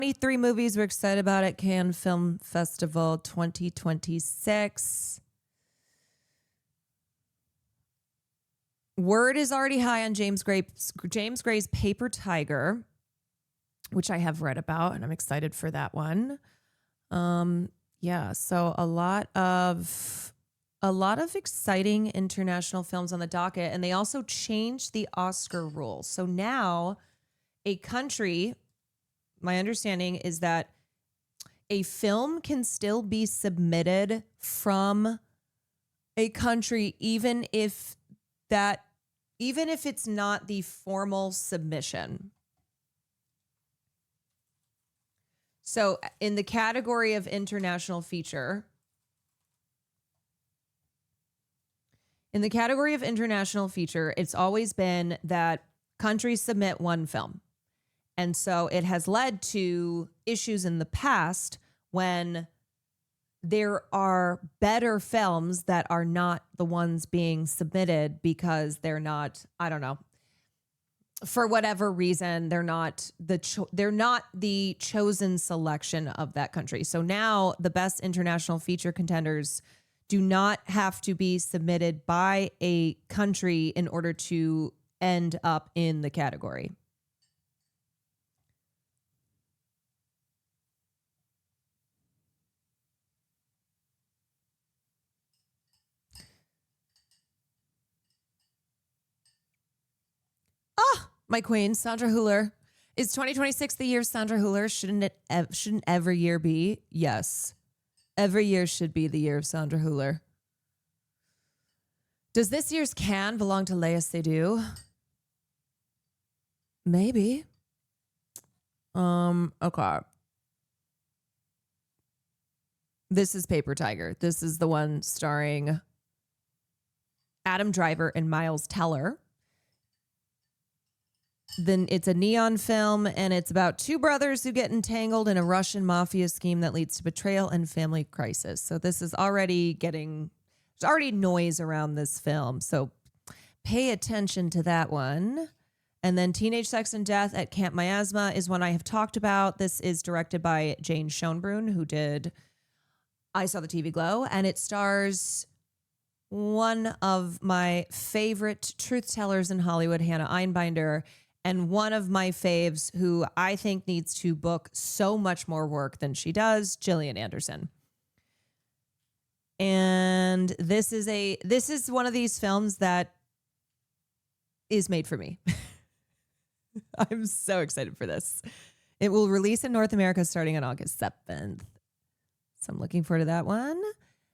23 movies we're excited about at Cannes Film Festival 2026. Word is already high on James Gray's Paper Tiger, which I have read about, and I'm excited for that one. So a lot of exciting international films on the docket, and they also changed the Oscar rules. So now a country, my understanding is that a film can still be submitted from a country even if it's not the formal submission. So in the category of international feature, it's always been that countries submit one film. And so it has led to issues in the past when there are better films that are not the ones being submitted because they're not, I don't know, for whatever reason, they're not the chosen selection of that country. So now the best international feature contenders do not have to be submitted by a country in order to end up in the category. My queen, Sandra Hüller. Is 2026 the year of Sandra Hüller? Shouldn't every year be? Yes. Every year should be the year of Sandra Hüller. Does this year's Cannes belong to Léa Seydoux? Maybe. Okay. This is Paper Tiger. This is the one starring Adam Driver and Miles Teller. Then it's a neon film, and it's about two brothers who get entangled in a Russian mafia scheme that leads to betrayal and family crisis. So this is there's already noise around this film. So pay attention to that one. And then Teenage Sex and Death at Camp Miasma is one I have talked about. This is directed by Jane Schoenbrunn, who did I Saw the TV Glow, and it stars one of my favorite truth tellers in Hollywood, Hannah Einbinder, and one of my faves who I think needs to book so much more work than she does, Gillian Anderson. And this is one of these films that is made for me. I'm so excited for this. It will release in North America starting on August 7th. So I'm looking forward to that one.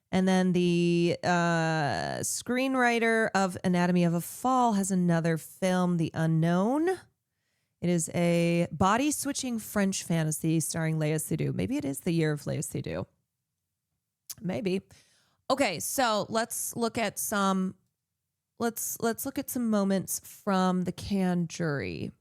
And then the screenwriter of Anatomy of a Fall has another film, The Unknown. It is a body-switching French fantasy starring Léa Seydoux. Maybe it is the year of Léa Seydoux. Maybe. Okay, so let's look at some moments from the Cannes jury.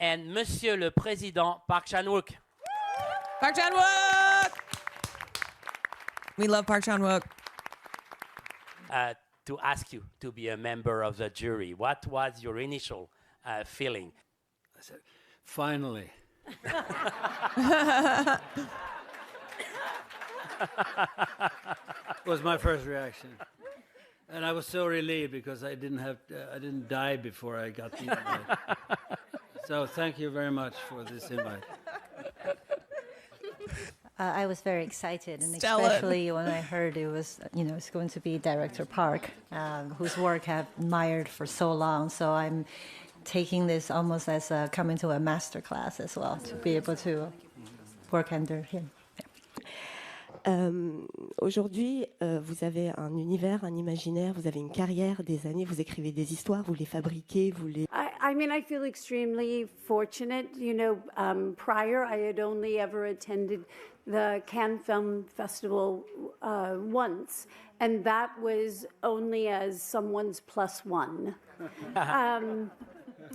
And Monsieur le Président Park Chan-wook. Park Chan-wook! We love Park Chan-wook. To ask you to be a member of the jury, what was your initial feeling? I said, finally. Was my first reaction. And I was so relieved because I didn't die before I got the invite. So thank you very much for this invite. I was very excited, and Stellan. especially when I heard it was, it's going to be director Park, whose work I've admired for so long. So I'm taking this almost as coming to a master class as well, to be able to work under him. Aujourd'hui, vous avez un univers, un imaginaire, vous avez une carrière, des années, vous écrivez des histoires, vous les fabriquez, vous les... I feel extremely fortunate. Prior, I had only ever attended the Cannes Film Festival once, and that was only as someone's plus one.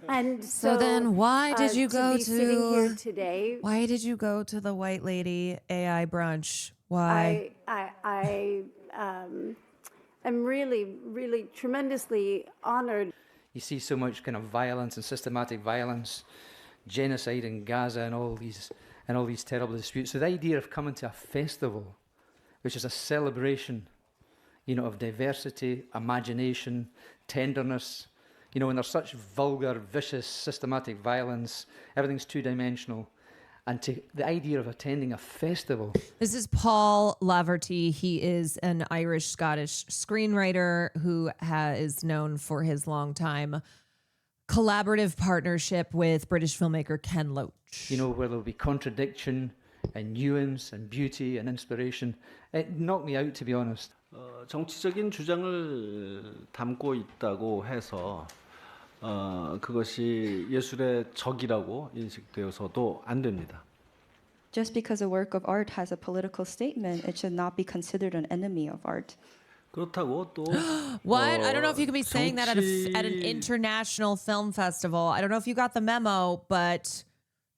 And So then why did you go be sitting here to today? why did you go to the White Lady AI brunch? Why? I am really, really tremendously honored. You see so much kind of violence and systematic violence, genocide in Gaza and all these terrible disputes. So the idea of coming to a festival, which is a celebration, of diversity, imagination, tenderness, when there's such vulgar, vicious, systematic violence, everything's two-dimensional. And the idea of attending a festival. This is Paul Laverty. He is an Irish-Scottish screenwriter who is known for his long-time collaborative partnership with British filmmaker Ken Loach. Where there'll be contradiction and nuance and beauty and inspiration. It knocked me out, to be honest. 정치적인 주장을 담고 있다고 해서 그것이 예술의 적이라고 인식되어서도 안 됩니다. Just because a work of art has a political statement, it should not be considered an enemy of art. 그렇다고 또 What? I don't know if you could be saying that at an international film festival. I don't know if you got the memo, but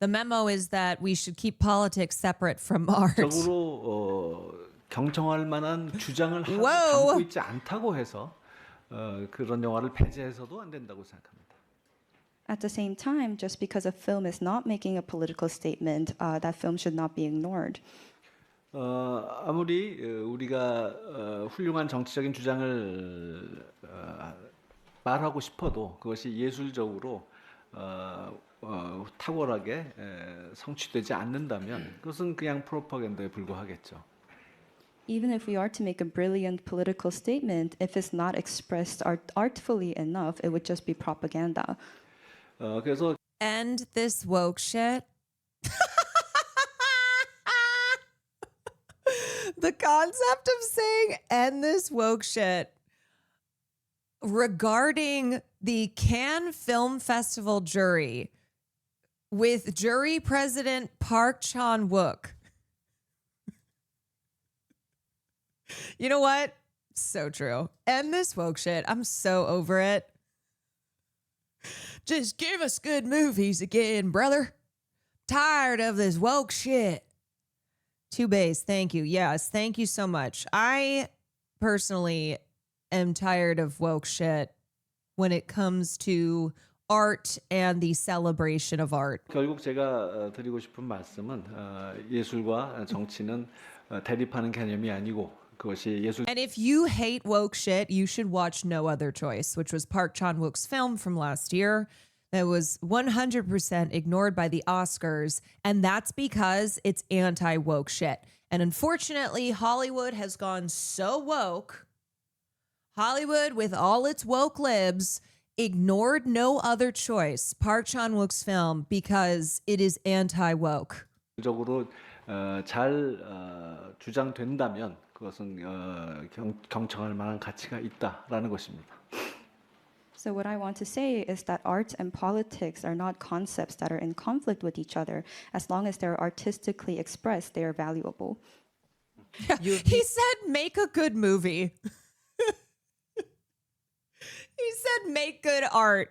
the memo is that we should keep politics separate from art. 적으로 경청할 만한 주장을 Whoa. 담고 있지 않다고 해서 그런 영화를 배제해서도 안 된다고 생각합니다. At the same time, just because a film is not making a political statement, that film should not be ignored. 아무리 우리가 훌륭한 정치적인 주장을 말하고 싶어도 그것이 예술적으로 탁월하게 성취되지 않는다면 그것은 그냥 프로파간다에 불과하겠죠. Even if we are to make a brilliant political statement, if it's not expressed artfully enough, it would just be propaganda. 그래서 End this woke shit. The concept of saying end this woke shit regarding the Cannes Film Festival jury with jury president Park Chan-wook. You know what? So true. End this woke shit. I'm so over it. Just give us good movies again, brother. Tired of this woke shit. Two Bass, thank you. Yes, thank you so much. I personally am tired of woke shit when it comes to art and the celebration of art. 결국 제가 드리고 싶은 말씀은 예술과 정치는 대립하는 개념이 아니고 그것이 예술. And if you hate woke shit, you should watch No Other Choice, which was Park Chan-wook's film from last year that was 100% ignored by the Oscars, and that's because it's anti-woke shit. And unfortunately, Hollywood has gone so woke. Hollywood, with all its woke libs, ignored No Other Choice, Park Chan-wook's film, because it is anti-woke. 적으로 잘 주장된다면 그것은 경청할 만한 가치가 있다라는 것입니다. So what I want to say is that art and politics are not concepts that are in conflict with each other. As long as they're artistically expressed, they are valuable. He said, make a good movie. He said, make good art.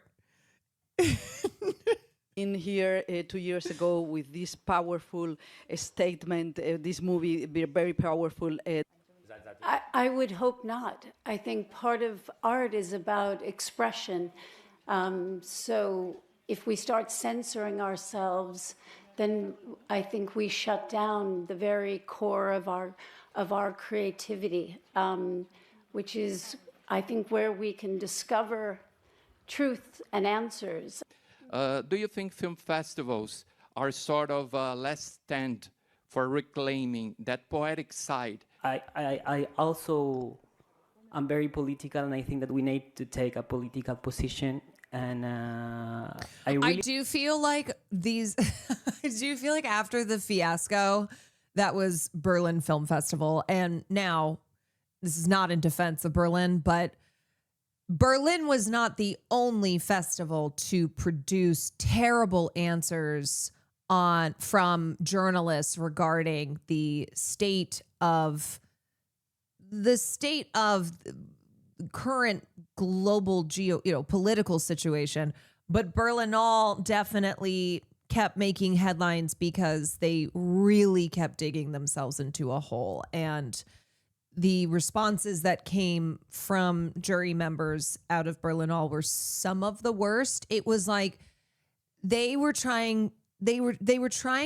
In here 2 years ago with this powerful statement, this movie, very powerful. I would hope not. I think part of art is about expression. So if we start censoring ourselves, then I think we shut down the very core of our creativity, which is, I think, where we can discover truth and answers. Do you think film festivals are sort of a last stand for reclaiming that poetic side? I also am very political, and I think that we need to take a political position. And I do feel like I do feel like after the fiasco that was Berlin Film Festival, and now this is not in defense of Berlin, but Berlin was not the only festival to produce terrible answers from journalists regarding the state of current global political situation But Berlinale definitely kept making headlines because they really kept digging themselves into a hole. And the responses that came from jury members out of Berlinale were some of the worst. It was like they were trying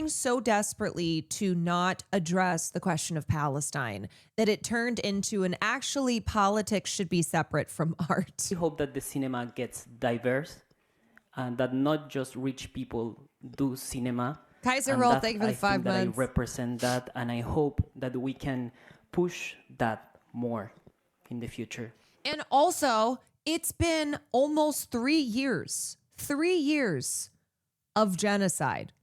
so desperately to not address the question of Palestine that it turned into an actually politics should be separate from art. We hope that the cinema gets diverse and that not just rich people do cinema. Kaiser And Roll, that thank you for the I 5 think that months. I represent that, and I hope that we can push that more in the future. And also, it's been almost 3 years of genocide,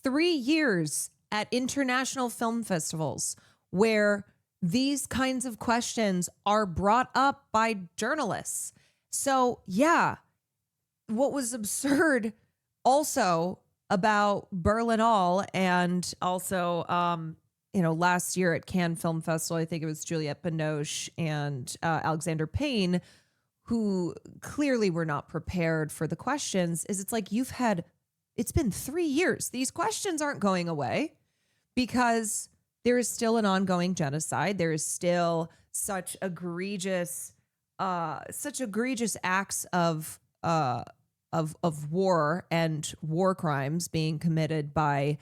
3 years at international film festivals where these kinds of questions are brought up by journalists. So, yeah, what was absurd also about Berlinale and also, last year at Cannes Film Festival, I think it was Juliette Binoche and Alexander Payne, who clearly were not prepared for the questions, is it's like it's been 3 years. These questions aren't going away because there is still an ongoing genocide. There is still such egregious acts of war and war crimes being committed by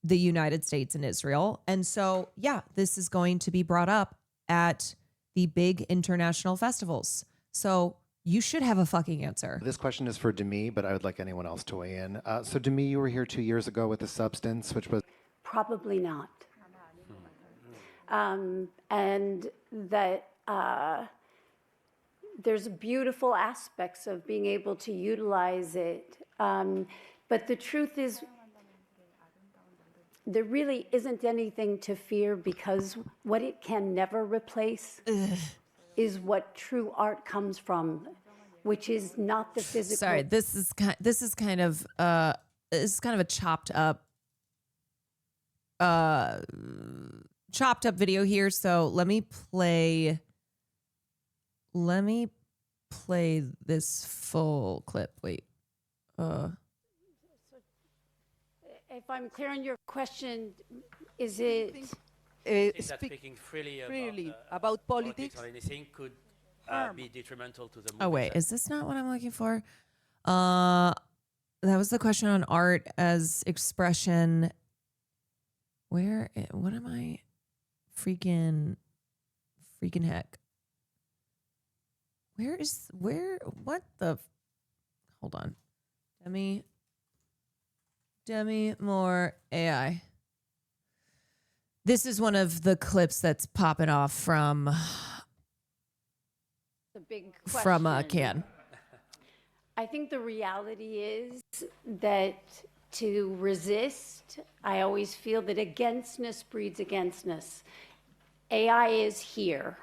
the United States and Israel. And so, yeah, this is going to be brought up at the big international festivals. So you should have a fucking answer. This question is for Demi, but I would like anyone else to weigh in. So Demi, you were here 2 years ago with The Substance, which was... Probably not. And that there's beautiful aspects of being able to utilize it. But the truth is, there really isn't anything to fear because what it can never replace is what true art comes from, which is not the physical. Sorry, this is kind of a chopped up video here. So let me play this full clip. Wait. If I'm clear on your question, is it? Is that speaking freely about politics or anything could be detrimental to the movie? Oh wait, is this not what I'm looking for? That was the question on art as expression. What am I? Freaking heck. What the? Hold on. Demi Moore AI. This is one of the clips that's popping off from The big question. Cannes. I think the reality is that to resist, I always feel that againstness breeds againstness. AI is here.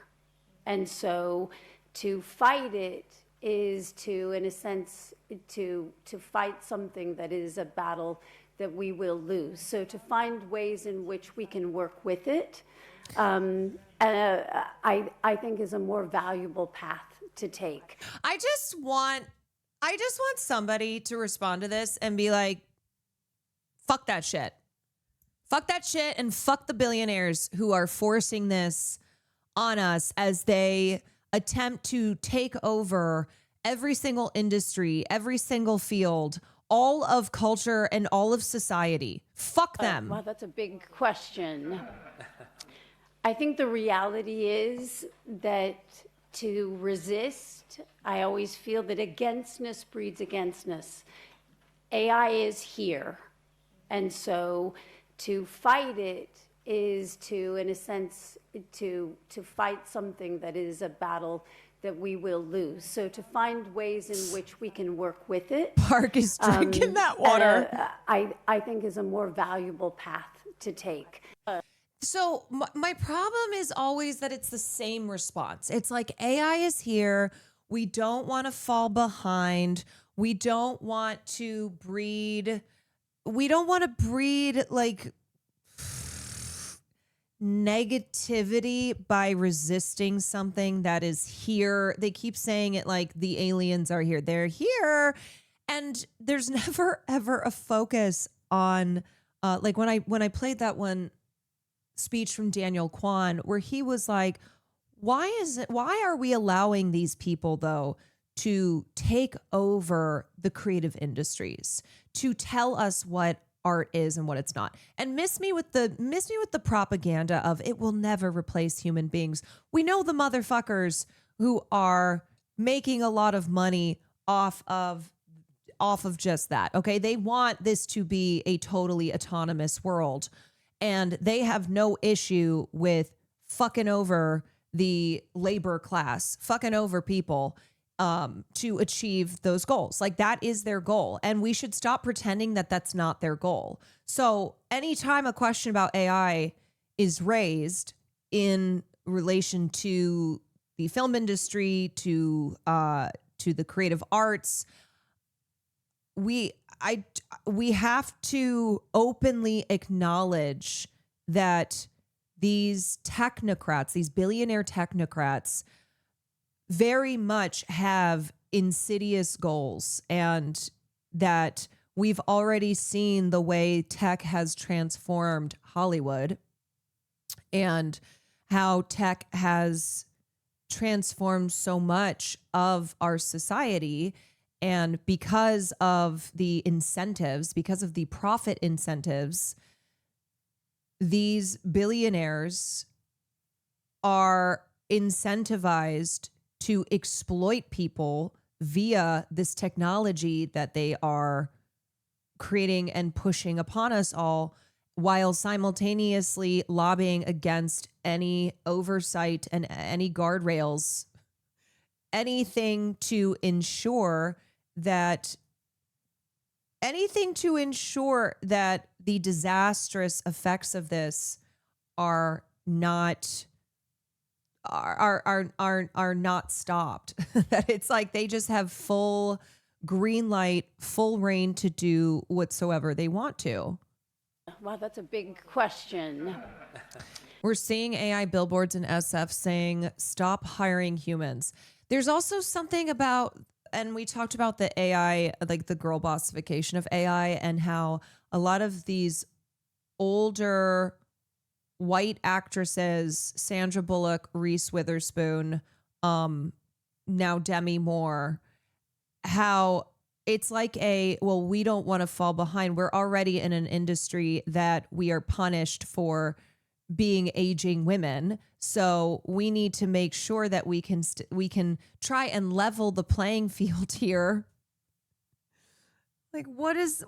And so to fight it is to, in a sense, to fight something that is a battle that we will lose. So to find ways in which we can work with it, I think is a more valuable path to take. I just want somebody to respond to this and be like, fuck that shit. Fuck that shit and fuck the billionaires who are forcing this on us as they attempt to take over every single industry, every single field, all of culture and all of society. Fuck them. Well, that's a big question. I think the reality is that to resist, I always feel that againstness breeds againstness. AI is here. And so to fight it is to, in a sense, to fight something that is a battle that we will lose. So to find ways in which we can work with it. Park is drinking that water. I think is a more valuable path to take. So my problem is always that it's the same response. It's like AI is here. We don't want to fall behind. We don't want to breed like negativity by resisting something that is here. They keep saying it like the aliens are here. They're here. And there's never ever a focus on like when I played that one speech from Daniel Kwan where he was like, why are we allowing these people though to take over the creative industries, to tell us what art is and what it's not, and miss me with the propaganda of it will never replace human beings. We know the motherfuckers who are making a lot of money off of just that. Okay. They want this to be a totally autonomous world, and they have no issue with fucking over the labor class, fucking over people to achieve those goals. Like that is their goal. And we should stop pretending that that's not their goal. So anytime a question about AI is raised in relation to the film industry, to the creative arts, we have to openly acknowledge that these technocrats, these billionaire technocrats, very much have insidious goals, and that we've already seen the way tech has transformed Hollywood and how tech has transformed so much of our society. And because of the incentives, because of the profit incentives, these billionaires are incentivized to exploit people via this technology that they are creating and pushing upon us all, while simultaneously lobbying against any oversight and any guardrails, anything to ensure that the disastrous effects of this are not stopped. That it's like they just have full green light, full reign to do whatsoever they want to. Wow, that's a big question. We're seeing AI billboards in SF saying, stop hiring humans. There's also something about, and we talked about the AI, like the girl bossification of AI, and how a lot of these older white actresses, Sandra Bullock, Reese Witherspoon, now Demi Moore, how it's like we don't want to fall behind. We're already in an industry that we are punished for being aging women. So we need to make sure that we can try and level the playing field here. Like, what does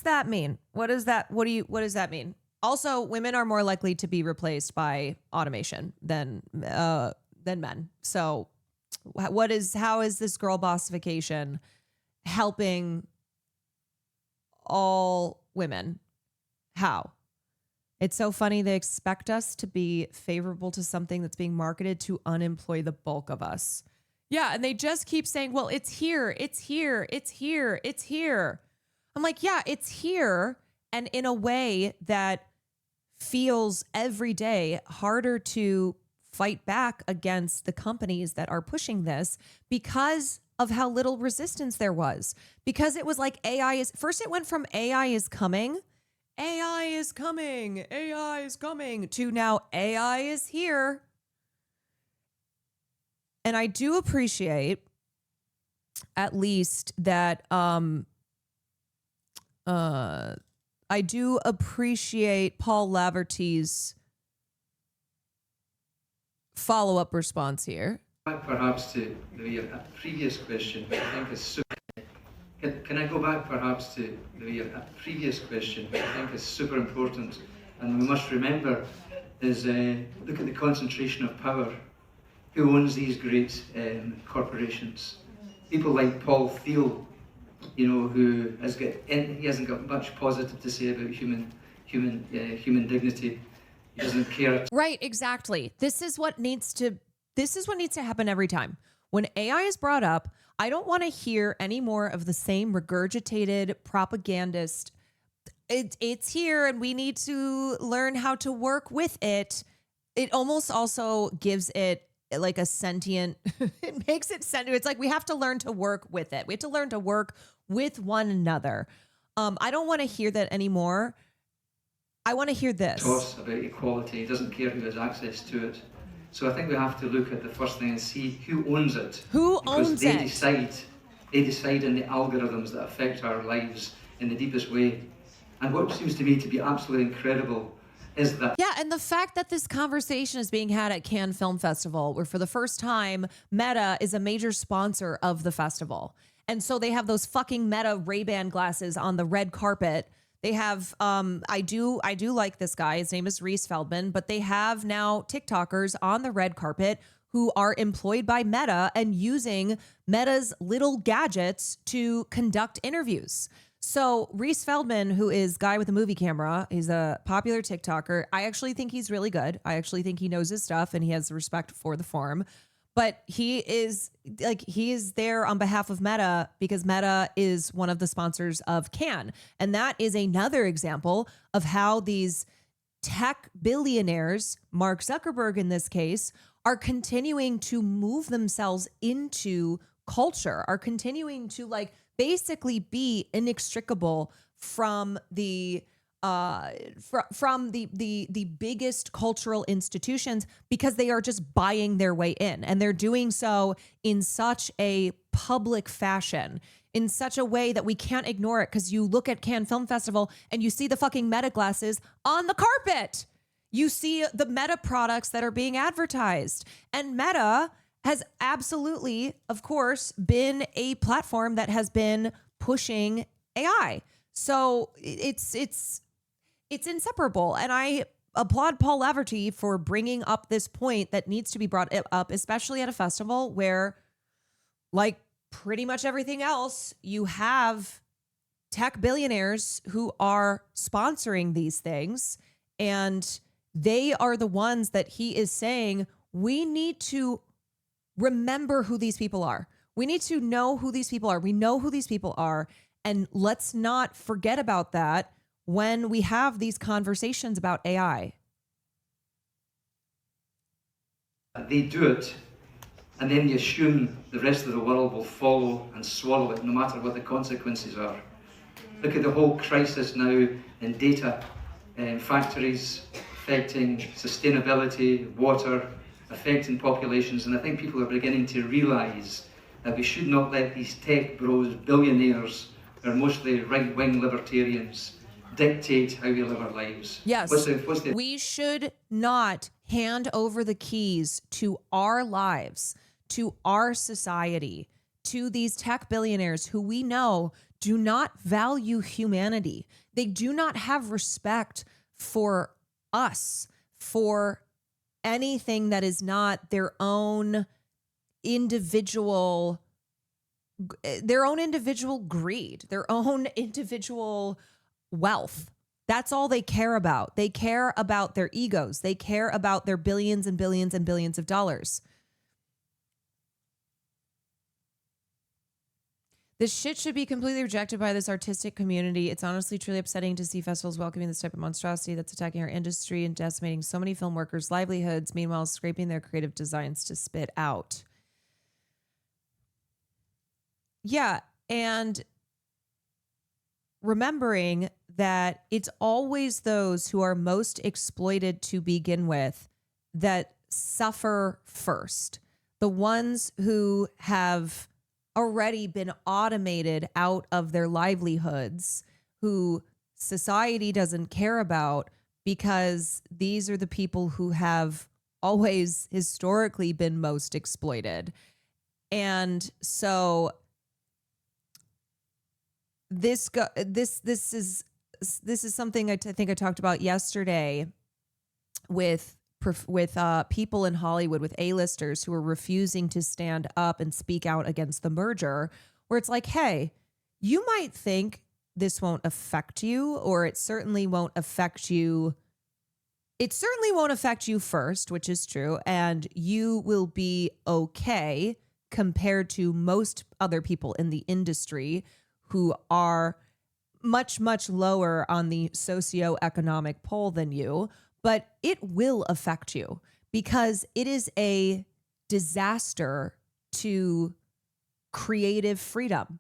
that mean? What does that mean? Also, women are more likely to be replaced by automation than men. So how is this girl bossification helping all women? How? It's so funny. They expect us to be favorable to something that's being marketed to unemploy the bulk of us. Yeah. And they just keep saying, well, it's here. It's here. It's here. It's here. I'm like, yeah, it's here. And in a way that feels every day harder to fight back against the companies that are pushing this because of how little resistance there was. Because it was like first it went from AI is coming to now AI is here. And I do appreciate at least that I do appreciate Paul Laverty's follow-up response here. Perhaps to the previous question, which I think is super. Can I go back perhaps to the previous question, which I think is super important, and we must remember is look at the concentration of power. Who owns these great corporations? People like Paul Thiel, who he hasn't got much positive to say about human dignity. He doesn't care. Right, exactly. This is what needs to happen every time. When AI is brought up, I don't want to hear any more of the same regurgitated propagandist. It's here and we need to learn how to work with it. It almost also gives it like a sentient, it makes it sentient. It's like we have to learn to work with it. We have to learn to work with one another. I don't want to hear that anymore. I want to hear this. Toss about equality. He doesn't care who has access to it. So I think we have to look at the first thing and see who owns it. Who owns they it? They decide in the algorithms that affect our lives in the deepest way. And what seems to me to be absolutely incredible is that... Yeah, and the fact that this conversation is being had at Cannes Film Festival, where for the first time, Meta is a major sponsor of the festival. And so they have those fucking Meta Ray-Ban glasses on the red carpet. They have, I do like this guy. His name is Reese Feldman, but they have now TikTokers on the red carpet who are employed by Meta and using Meta's little gadgets to conduct interviews. So Reese Feldman, who is guy with a movie camera, he's a popular TikToker. I actually think he's really good. I actually think he knows his stuff and he has respect for the form. But he is there on behalf of Meta because Meta is one of the sponsors of Cannes. And that is another example of how these tech billionaires, Mark Zuckerberg in this case, are continuing to move themselves into culture, are continuing to like basically be inextricable from the biggest cultural institutions because they are just buying their way in, and they're doing so in such a public fashion, in such a way that we can't ignore it. Because you look at Cannes Film Festival and you see the fucking Meta glasses on the carpet. You see the Meta products that are being advertised, and Meta has absolutely, of course, been a platform that has been pushing AI. So it's inseparable. And I applaud Paul Laverty for bringing up this point that needs to be brought up, especially at a festival where, like pretty much everything else, you have tech billionaires who are sponsoring these things. And they are the ones that he is saying, we need to remember who these people are. We need to know who these people are. We know who these people are. And let's not forget about that when we have these conversations about AI. They do it, and then you assume the rest of the world will follow and swallow it, no matter what the consequences are. Look at the whole crisis now in data factories, affecting sustainability, water, affecting populations, and I think people are beginning to realise that we should not let these tech bros, billionaires, who are mostly right-wing libertarians, dictate how we live our lives. Yes, we should not hand over the keys to our lives, to our society, to these tech billionaires who we know do not value humanity. They do not have respect for us, for anything that is not their own individual greed, their own individual wealth. That's all they care about. They care about their egos. They care about their billions and billions and billions of dollars. This shit should be completely rejected by this artistic community. It's honestly truly upsetting to see festivals welcoming this type of monstrosity that's attacking our industry and decimating so many film workers' livelihoods, meanwhile scraping their creative designs to spit out. Yeah, and remembering that it's always those who are most exploited to begin with that suffer first. The ones who have already been automated out of their livelihoods, who society doesn't care about, because these are the people who have always historically been most exploited. And so this is something I think I talked about yesterday with people in Hollywood, with A-listers who are refusing to stand up and speak out against the merger, where it's like, hey, you might think this won't affect you, or it certainly won't affect you. It certainly won't affect you first, which is true, and you will be okay compared to most other people in the industry who are much, much lower on the socioeconomic pole than you. But it will affect you because it is a disaster to creative freedom.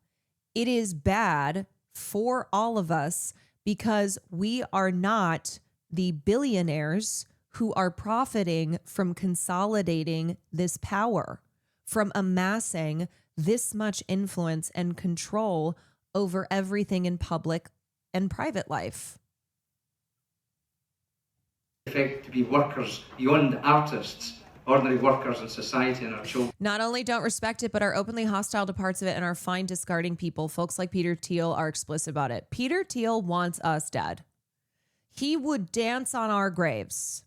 It is bad for all of us because we are not the billionaires who are profiting from consolidating this power, from amassing this much influence and control over everything in public and private life. Effect to be workers beyond artists, ordinary workers in society and our children. Not only don't respect it, but are openly hostile to parts of it and are fine discarding people. Folks like Peter Thiel are explicit about it. Peter Thiel wants us dead. He would dance on our graves.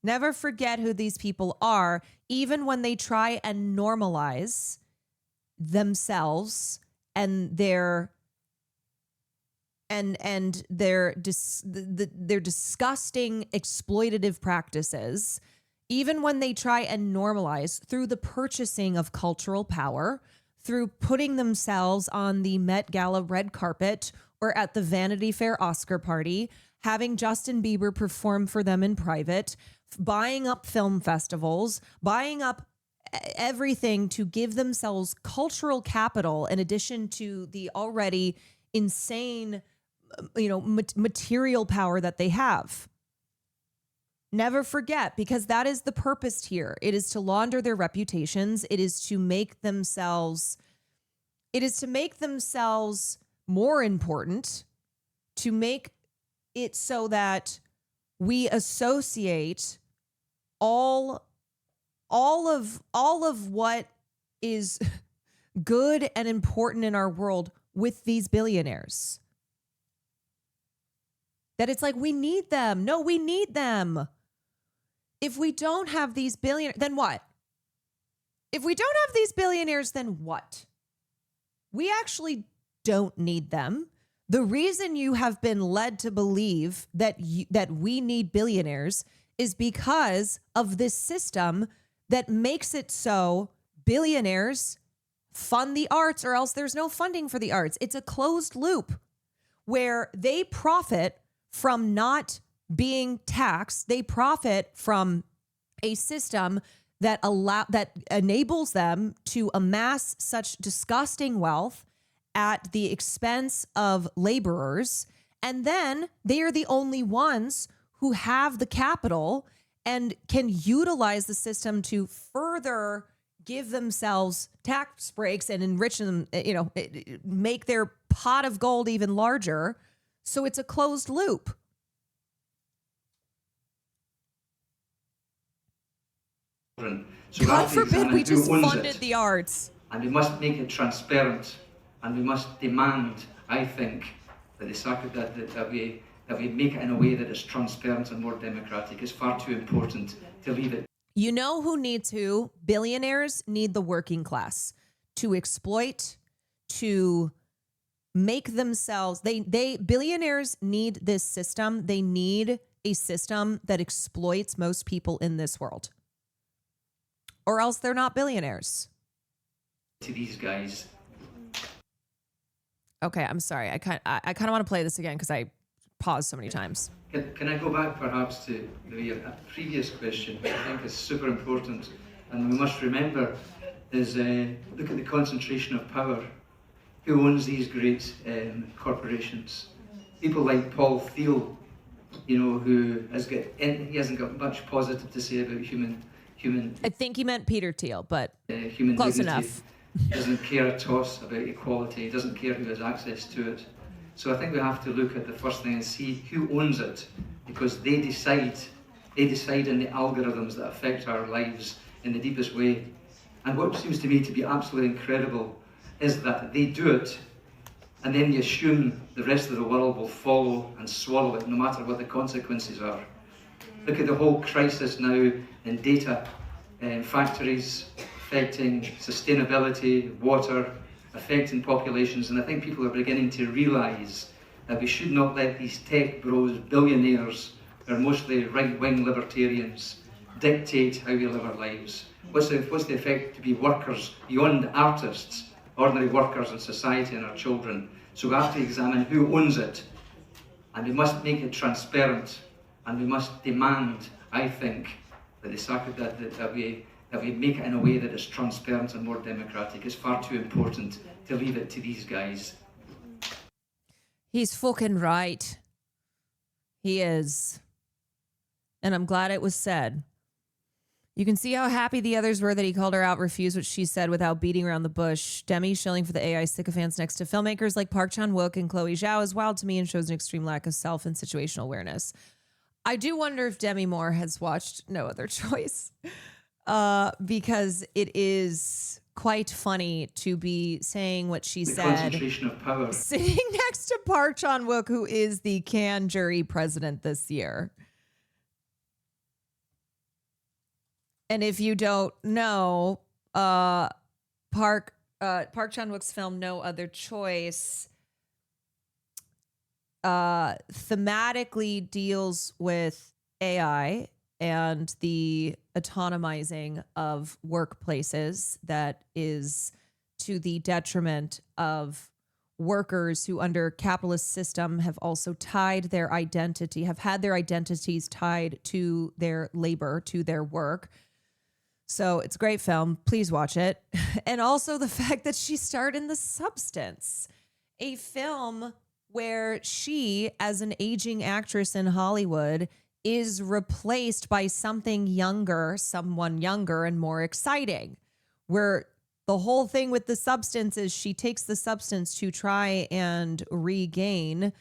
Never forget who these people are, even when they try and normalize themselves and their disgusting exploitative practices, even when they try and normalize through the purchasing of cultural power, through putting themselves on the Met Gala red carpet or at the Vanity Fair Oscar party, having Justin Bieber perform for them in private, buying up film festivals, buying up everything to give themselves cultural capital in addition to the already insane, material power that they have. Never forget, because that is the purpose here. It is to launder their reputations. It is to make themselves more important, to make it so that we associate all of what is good and important in our world with these billionaires. That it's like, we need them. No, we need them. If we don't have these billionaires, then what? If we don't have these billionaires, then what? We actually don't need them. The reason you have been led to believe that we need billionaires is because of this system that makes it so billionaires fund the arts or else there's no funding for the arts. It's a closed loop where they profit from not being taxed. They profit from a system that enables them to amass such disgusting wealth at the expense of laborers. And then they are the only ones who have the capital and can utilize the system to further give themselves tax breaks and enrich them, make their pot of gold even larger. So it's a closed loop. So God forbid we just funded the arts. And we must make it transparent, and we must demand, I think, that we make it in a way that is transparent and more democratic. It's far too important to leave it. You know who needs who? Billionaires need the working class to exploit, to make themselves. Billionaires need this system. They need a system that exploits most people in this world, or else they're not billionaires. To these guys. Okay, I'm sorry. I kind of want to play this again because I paused so many times. Can I go back perhaps to a previous question, which I think is super important, and we must remember is look at the concentration of power. Who owns these great corporations? People like Paul Thiel, who he hasn't got much positive to say about human. I think he meant Peter Thiel, but human close dignity. enough. Doesn't care a toss about equality. He doesn't care who has access to it. So I think we have to look at the first thing and see who owns it, because they decide in the algorithms that affect our lives in the deepest way. And what seems to me to be absolutely incredible is that they do it, and then you assume the rest of the world will follow and swallow it, no matter what the consequences are. Look at the whole crisis now in data factories, affecting sustainability, water, affecting populations, and I think people are beginning to realise that we should not let these tech bros, billionaires, who are mostly right-wing libertarians, dictate how we live our lives. What's the effect to be workers beyond artists, ordinary workers in society and our children? So we have to examine who owns it, and we must make it transparent, and we must demand, I think, that we make it in a way that is transparent and more democratic. It's far too important to leave it to these guys. He's fucking right. He is. And I'm glad it was said. You can see how happy the others were that he called her out, refused what she said without beating around the bush. Demi shilling for the AI sycophants next to filmmakers like Park Chan-wook and Chloe Zhao is wild to me and shows an extreme lack of self and situational awareness. I do wonder if Demi Moore has watched No Other Choice, because it is quite funny to be saying what she The said, concentration of power. sitting next to Park Chan-wook, who is the Cannes jury president this year. And if you don't know, Park Chan-wook's film No Other Choice thematically deals with AI and the autonomizing of workplaces that is to the detriment of workers who under capitalist system have also tied their identity, have had their identities tied to their labor, to their work. So it's a great film. Please watch it. And also the fact that she starred in The Substance, a film where she, as an aging actress in Hollywood, is replaced by someone younger and more exciting. Where the whole thing with The Substance is she takes the substance to try and regain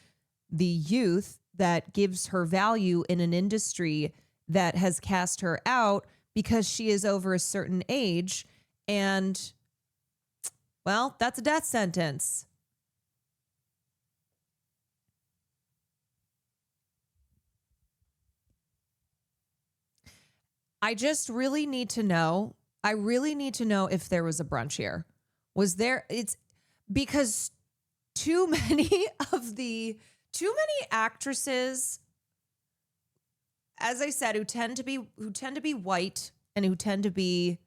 the youth that gives her value in an industry that has cast her out because she is over a certain age. And, well, that's a death sentence. I just really need to know. I really need to know if there was a brunch here. Was there? It's because too many actresses, as I said, who tend to be white and who tend to be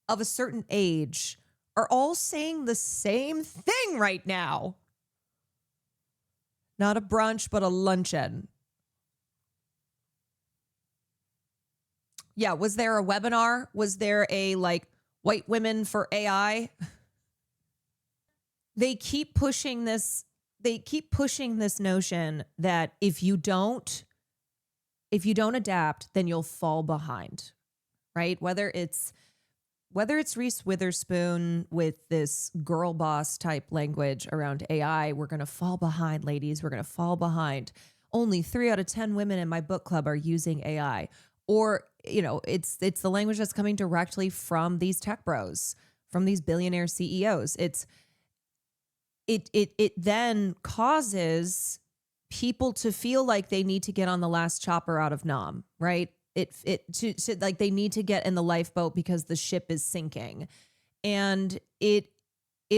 of a certain age are all saying the same thing right now. Not a brunch, but a luncheon. Yeah, was there a webinar? Was there a white women for AI? They keep pushing this notion that if you don't adapt, then you'll fall behind. Right? Whether it's Reese Witherspoon with this girl boss type language around AI, we're going to fall behind, ladies. We're going to fall behind. Only 3 out of 10 women in my book club are using AI. Or, it's the language that's coming directly from these tech bros, from these billionaire CEOs. It then causes people to feel like they need to get on the last chopper out of Nam, right? To like they need to get in the lifeboat because the ship is sinking. And it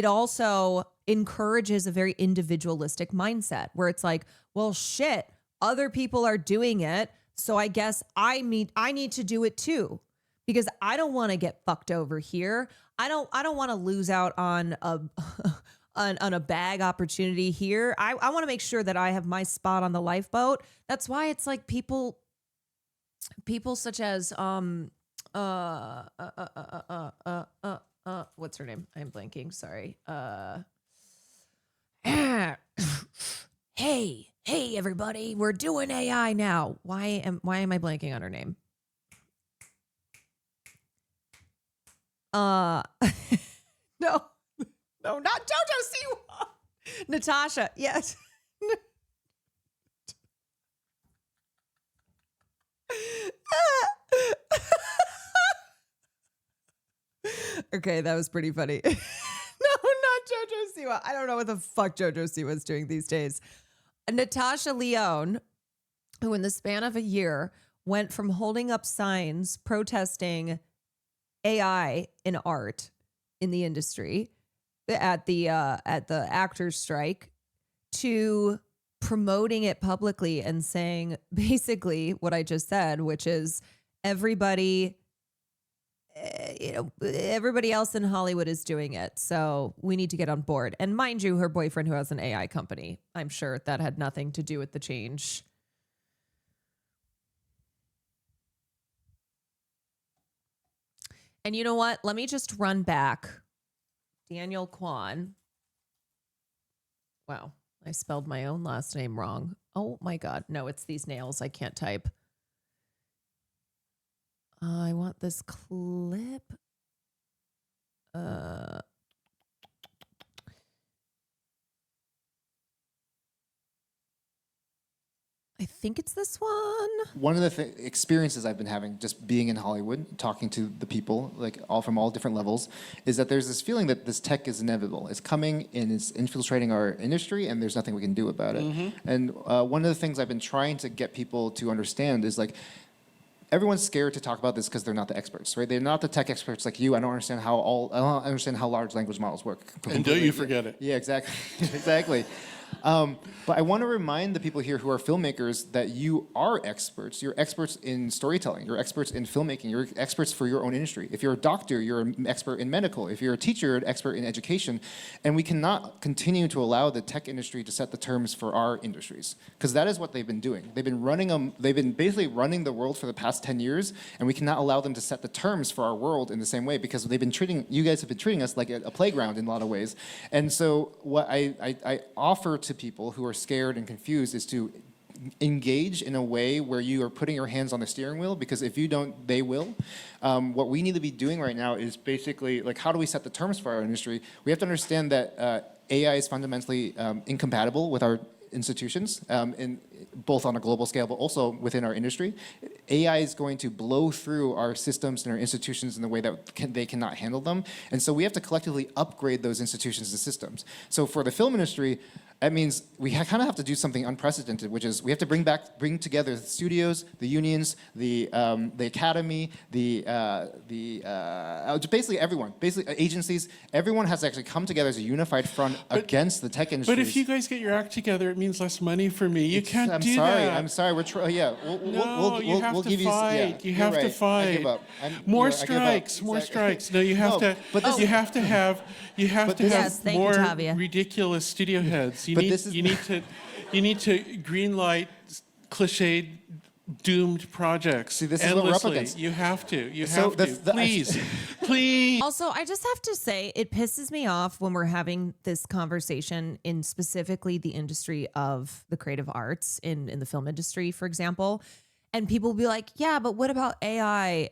also encourages a very individualistic mindset where it's like, well, shit, other people are doing it. So I guess I need to do it too, because I don't want to get fucked over here. I don't want to lose out on a bag opportunity here. I want to make sure that I have my spot on the lifeboat. That's why it's like people such as what's her name? I'm blanking. Sorry. Hey, everybody, we're doing AI now. Why am I blanking on her name? No, not JoJo Siwa. Natasha, yes. Okay, that was pretty funny. No, not JoJo Siwa. I don't know what the fuck JoJo Siwa is doing these days. Natasha Lyonne, who in the span of a year went from holding up signs protesting AI in art in the industry at the actors strike to promoting it publicly and saying basically what I just said, which is everybody else in Hollywood is doing it. So we need to get on board. And mind you, her boyfriend who has an AI company, I'm sure that had nothing to do with the change. And you know what? Let me just run back. Daniel Kwan. Wow, I spelled my own last name wrong. Oh my God. No, it's these nails. I can't type. I want this clip. I think it's this one. One of the experiences I've been having just being in Hollywood, talking to the people, like all from all different levels, is that there's this feeling that this tech is inevitable. It's coming and it's infiltrating our industry, and there's nothing we can do about it. And one of the things I've been trying to get people to understand is like, everyone's scared to talk about this because they're not the experts, right? They're not the tech experts like you. I don't understand how large language models work. And don't you forget it. Yeah, exactly, exactly. But I want to remind the people here who are filmmakers that you are experts. You're experts in storytelling. You're experts in filmmaking. You're experts for your own industry. If you're a doctor, you're an expert in medical. If you're a teacher, you're an expert in education. And we cannot continue to allow the tech industry to set the terms for our industries, because that is what they've been doing. They've been basically running the world for the past 10 years, and we cannot allow them to set the terms for our world in the same way, because you guys have been treating us like a playground in a lot of ways. And so what I offer to people who are scared and confused is to engage in a way where you are putting your hands on the steering wheel, because if you don't, they will. What we need to be doing right now is basically like, how do we set the terms for our industry? We have to understand that AI is fundamentally incompatible with our institutions, both on a global scale, but also within our industry. AI is going to blow through our systems and our institutions in the way that they cannot handle them. And so we have to collectively upgrade those institutions and systems. So for the film industry, that means we kind of have to do something unprecedented, which is we have to bring together the studios, the unions, the academy, basically everyone, basically agencies. Everyone has to actually come together as a unified front against the tech industry. But if you guys get your act together, it means less money for me. You can't do that. I'm sorry. We're you have we'll to give fight. You have to right. fight. I give up. More strikes. More strikes. No, you have to. But you have to have. You have to Yes, have thank you, more Tavia. ridiculous studio heads. You But need to green light cliched doomed projects. See, this is what we're up endlessly. against. You have to. You So have to. Please. Please. Also, I just have to say, it pisses me off when we're having this conversation in specifically the industry of the creative arts in the film industry, for example. And people will be like, yeah, but what about AI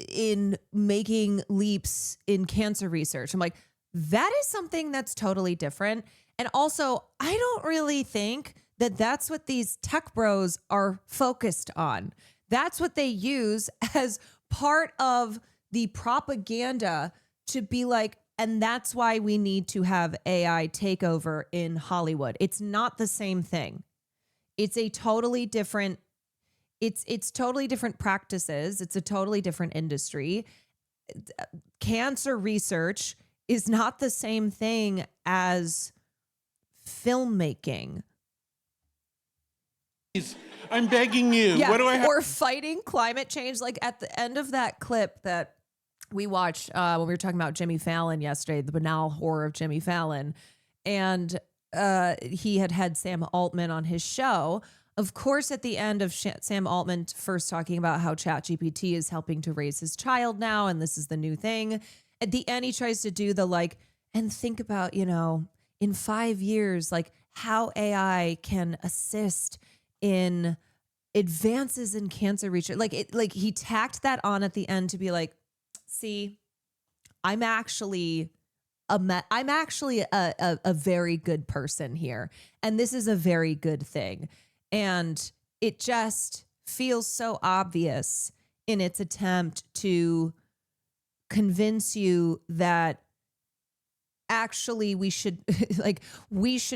in making leaps in cancer research? I'm like, that is something that's totally different. And also, I don't really think that that's what these tech bros are focused on. That's what they use as part of the propaganda to be like, and that's why we need to have AI take over in Hollywood. It's not the same thing. It's a totally different, it's totally different practices. It's a totally different industry. Cancer research is not the same thing as filmmaking. I'm begging you. Yeah, What do I have? or fighting climate change. Like at the end of that clip that we watched when we were talking about Jimmy Fallon yesterday, the banal horror of Jimmy Fallon, and he had Sam Altman on his show. Of course, at the end of Sam Altman first talking about how ChatGPT is helping to raise his child now, and this is the new thing. At the end, he tries to do the like, and think about, in 5 years, like how AI can assist in advances in cancer research. Like he tacked that on at the end to be like, see, I'm actually a very good person here, and this is a very good thing. And it just feels so obvious in its attempt to convince you that actually we should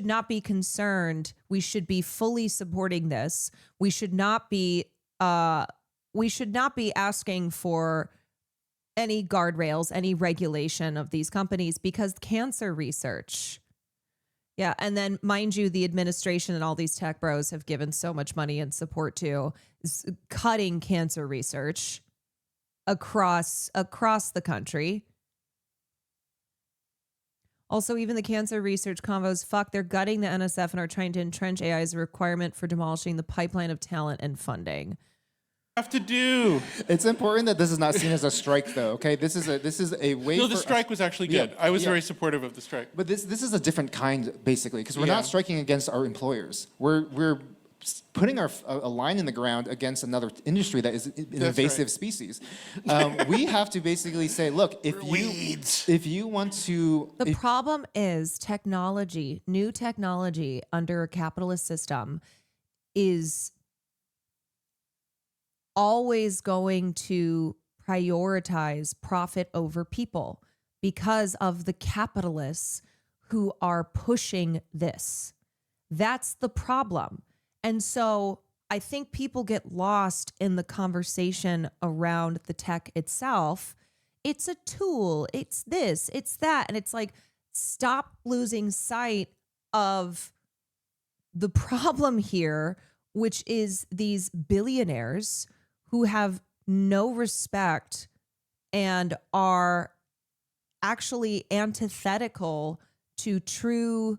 not be concerned. We should be fully supporting this. We should not be asking for any guardrails, any regulation of these companies, because cancer research. Yeah. And then mind you, the administration and all these tech bros have given so much money and support to cutting cancer research across the country. Also, even the cancer research convos, they're gutting the NSF and are trying to entrench AI as a requirement for demolishing the pipeline of talent and funding. have to do. It's important that this is not seen as a strike, though. Okay, this is a way. No, for the strike was actually good. I was very supportive of the strike. But this is a different kind, basically, because we're Yeah. not striking against our employers. We're putting a line in the ground against another industry that is an invasive species. We have to basically say, look, if you want to, The problem is technology, new technology under a capitalist system is always going to prioritize profit over people because of the capitalists who are pushing this. That's the problem. And so I think people get lost in the conversation around the tech itself. It's a tool, it's this, it's that. And it's like, stop losing sight of the problem here, which is these billionaires who have no respect and are actually antithetical to true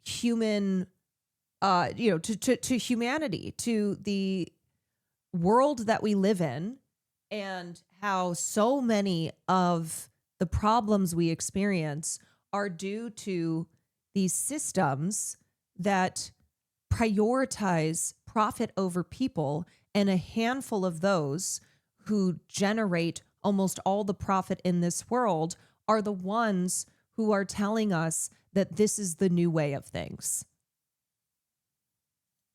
human, to humanity, to the world that we live in, and how so many of the problems we experience are due to these systems that prioritize profit over people, and a handful of those who generate almost all the profit in this world are the ones who are telling us that this is the new way of things.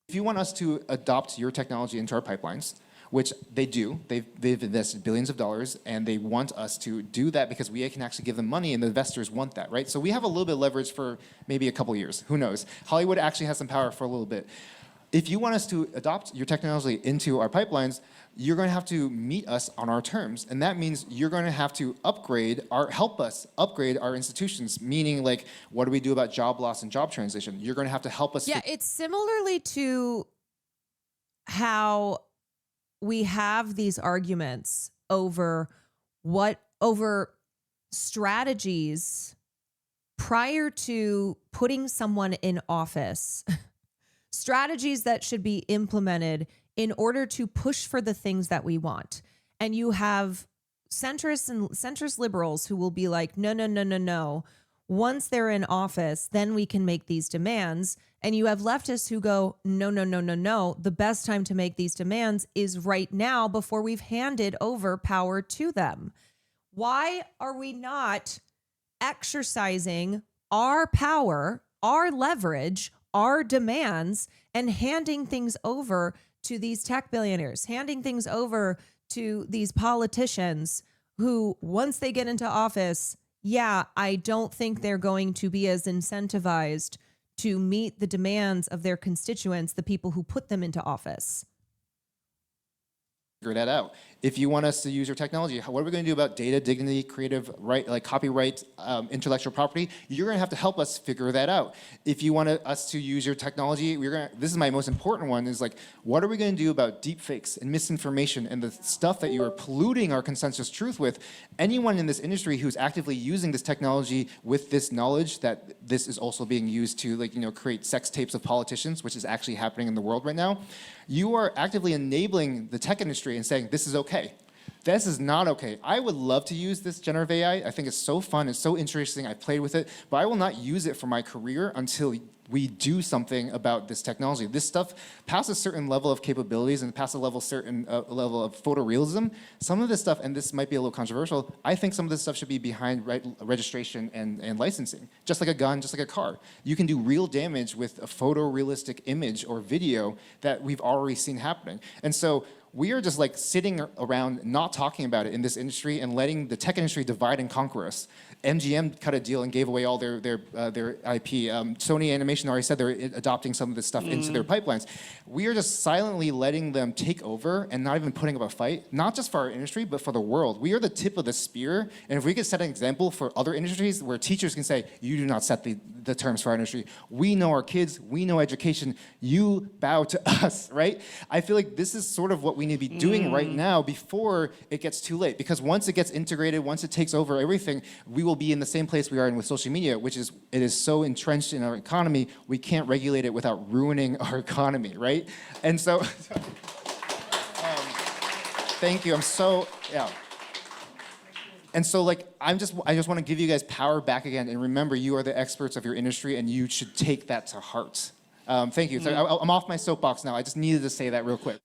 if you want us to adopt your technology into our pipelines, which they do, they've invested billions of dollars, and they want us to do that because we can actually give them money, and the investors want that, right? So we have a little bit of leverage for maybe a couple years. Who knows? Hollywood actually has some power for a little bit. If you want us to adopt your technology into our pipelines, you're going to have to meet us on our terms. And that means you're going to have to help us upgrade our institutions, meaning like, what do we do about job loss and job transition? You're going to have to help us. Yeah, it's similarly to how we have these arguments over strategies prior to putting someone in office. Strategies that should be implemented in order to push for the things that we want. And you have centrist liberals who will be like, no. Once they're in office, then we can make these demands. And you have leftists who go, no. The best time to make these demands is right now before we've handed over power to them. Why are we not exercising our power, our leverage, our demands, and handing things over to these tech billionaires, handing things over to these politicians who, once they get into office, I don't think they're going to be as incentivized to meet the demands of their constituents, the people who put them into office. Figure that out. If you want us to use your technology, what are we going to do about data, dignity, creative right, like copyright, intellectual property? You're going to have to help us figure that out. If you want us to use your technology, this is my most important one, is like, what are we going to do about deepfakes and misinformation and the stuff that you are polluting our consensus truth with? Anyone in this industry who's actively using this technology with this knowledge that this is also being used to create sex tapes of politicians, which is actually happening in the world right now, you are actively enabling the tech industry and saying, this is okay. This is not okay. I would love to use this generative AI. I think it's so fun, it's so interesting. I played with it, but I will not use it for my career until we do something about this technology. This stuff passes a certain level of capabilities and passes a certain level of photorealism. Some of this stuff, and this might be a little controversial, I think some of this stuff should be behind registration and licensing. Just like a gun, just like a car. You can do real damage with a photorealistic image or video that we've already seen happening. And so we are just like sitting around not talking about it in this industry and letting the tech industry divide and conquer us. MGM cut a deal and gave away all their IP. Sony Animation already said they're adopting some of this stuff into their pipelines. We are just silently letting them take over and not even putting up a fight, not just for our industry, but for the world. We are the tip of the spear, and if we could set an example for other industries where teachers can say, you do not set the terms for our industry. We know our kids, we know education, you bow to us, right? I feel like this is sort of what we need to be doing right now before it gets too late, because once it gets integrated, once it takes over everything, we will be in the same place we are in with social media, which is it is so entrenched in our economy, we can't regulate it without ruining our economy, right? And so Thank you. I'm so, yeah. And so, like, I just want to give you guys power back again. And remember, you are the experts of your industry, and you should take that to heart. Thank you. So I'm off my soapbox now. I just needed to say that real quick.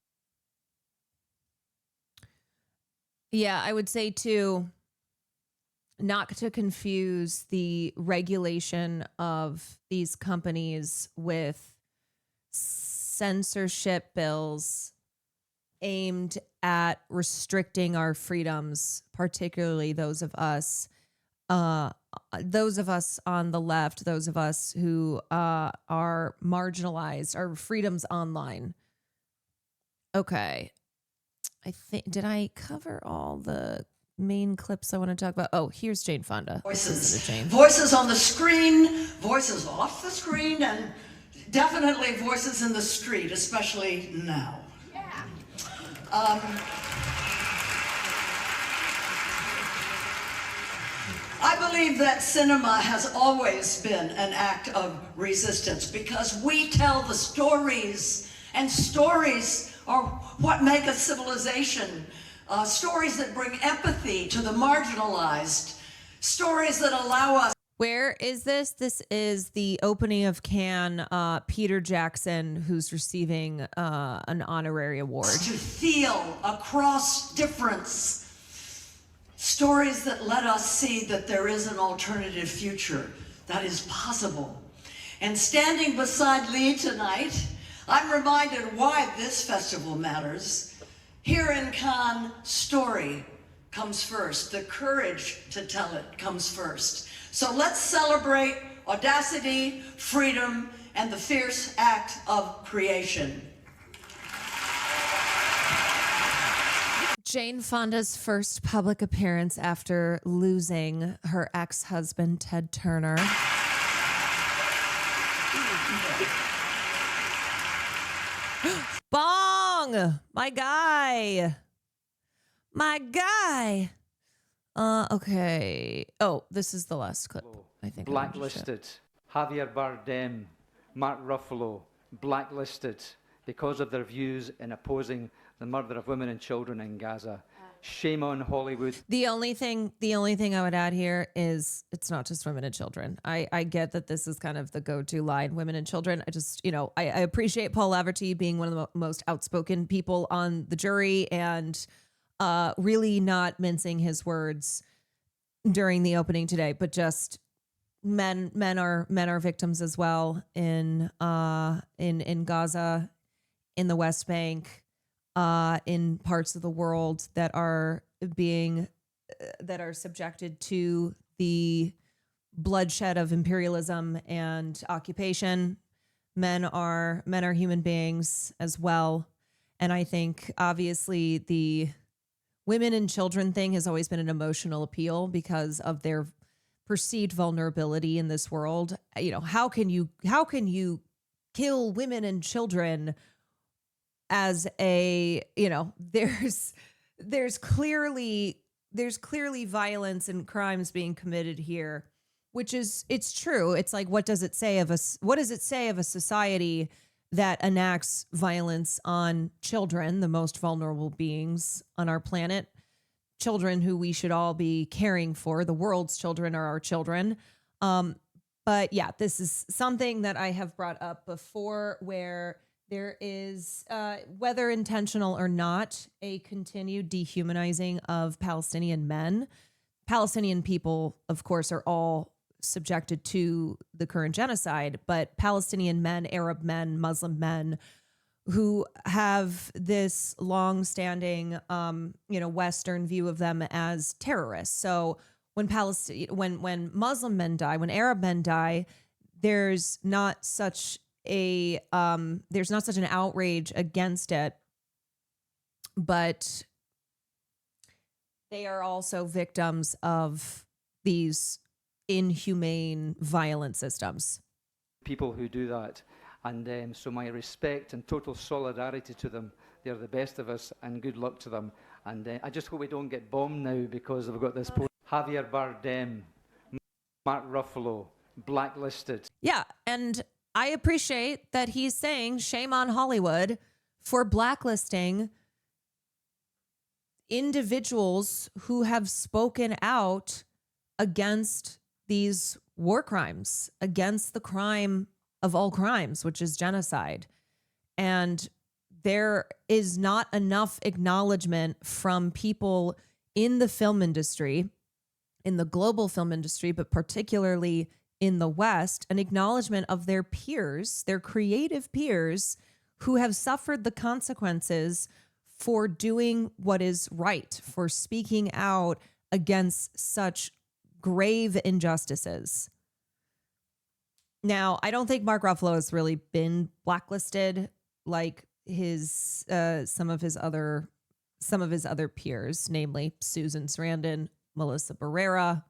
Yeah, I would say too, not to confuse the regulation of these companies with censorship bills aimed at restricting our freedoms, particularly those of us on the left, those of us who are marginalized, our freedoms online. Okay. I think, did I cover all the main clips I want to talk about? Oh, here's Jane Fonda. Voices. Jane. Voices on the screen, voices off the screen, and definitely voices in the street, especially now. Yeah. I believe that cinema has always been an act of resistance because we tell the stories, and stories are what make a civilization. Stories that bring empathy to the marginalized, stories that allow us. Where is this? This is the opening of Cannes. Peter Jackson, who's receiving an honorary award. To feel across difference. Stories that let us see that there is an alternative future that is possible. And standing beside Lee tonight, I'm reminded why this festival matters. Here in Cannes, story comes first. The courage to tell it comes first. So let's celebrate audacity, freedom, and the fierce act of creation. Jane Fonda's first public appearance after losing her ex-husband, Ted Turner. Bong! My guy! My guy! Okay. Oh, this is the last clip, I think. Blacklisted. Javier Bardem, Mark Ruffalo, blacklisted because of their views in opposing the murder of women and children in Gaza. Shame on Hollywood. The only thing I would add here is it's not just women and children. I get that this is kind of the go-to line, women and children. I just, I appreciate Paul Laverty being one of the most outspoken people on the jury and really not mincing his words during the opening today, but just men are victims as well in Gaza, in the West Bank, in parts of the world that are subjected to the bloodshed of imperialism and occupation. Men are human beings as well. And I think obviously the women and children thing has always been an emotional appeal because of their perceived vulnerability in this world. How can you kill women and children as a, there's clearly violence and crimes being committed here, which is, it's true. It's like, what does it say of us? What does it say of a society that enacts violence on children, the most vulnerable beings on our planet, children who we should all be caring for? The world's children are our children. But yeah, this is something that I have brought up before, where there is, whether intentional or not, a continued dehumanizing of Palestinian men. Palestinian people, of course, are all subjected to the current genocide, but Palestinian men, Arab men, Muslim men who have this long-standing, Western view of them as terrorists. So when Muslim men die, when Arab men die, there's not such an outrage against it, but they are also victims of these inhumane, violent systems. People who do that. And so my respect and total solidarity to them. They're the best of us, and good luck to them. And I just hope we don't get bombed now because we've got this post. Javier Bardem, Mark Ruffalo, blacklisted. Yeah, and I appreciate that he's saying shame on Hollywood for blacklisting individuals who have spoken out against these war crimes, against the crime of all crimes, which is genocide. And there is not enough acknowledgement from people in the film industry, in the global film industry, but particularly in the West, an acknowledgement of their peers, their creative peers, who have suffered the consequences for doing what is right, for speaking out against such grave injustices. Now, I don't think Mark Ruffalo has really been blacklisted like his some of his other peers, namely Susan Sarandon, Melissa Barrera,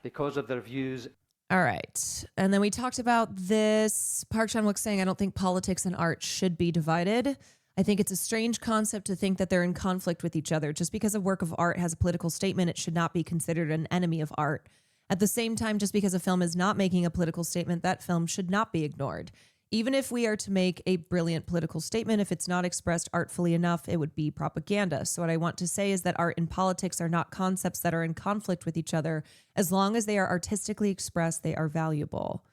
because of their views. All right. And then we talked about this. Park Chan-wook saying, I don't think politics and art should be divided. I think it's a strange concept to think that they're in conflict with each other. Just because a work of art has a political statement, it should not be considered an enemy of art. At the same time, just because a film is not making a political statement, that film should not be ignored. Even if we are to make a brilliant political statement, if it's not expressed artfully enough, it would be propaganda. So what I want to say is that art and politics are not concepts that are in conflict with each other. As long as they are artistically expressed, they are valuable.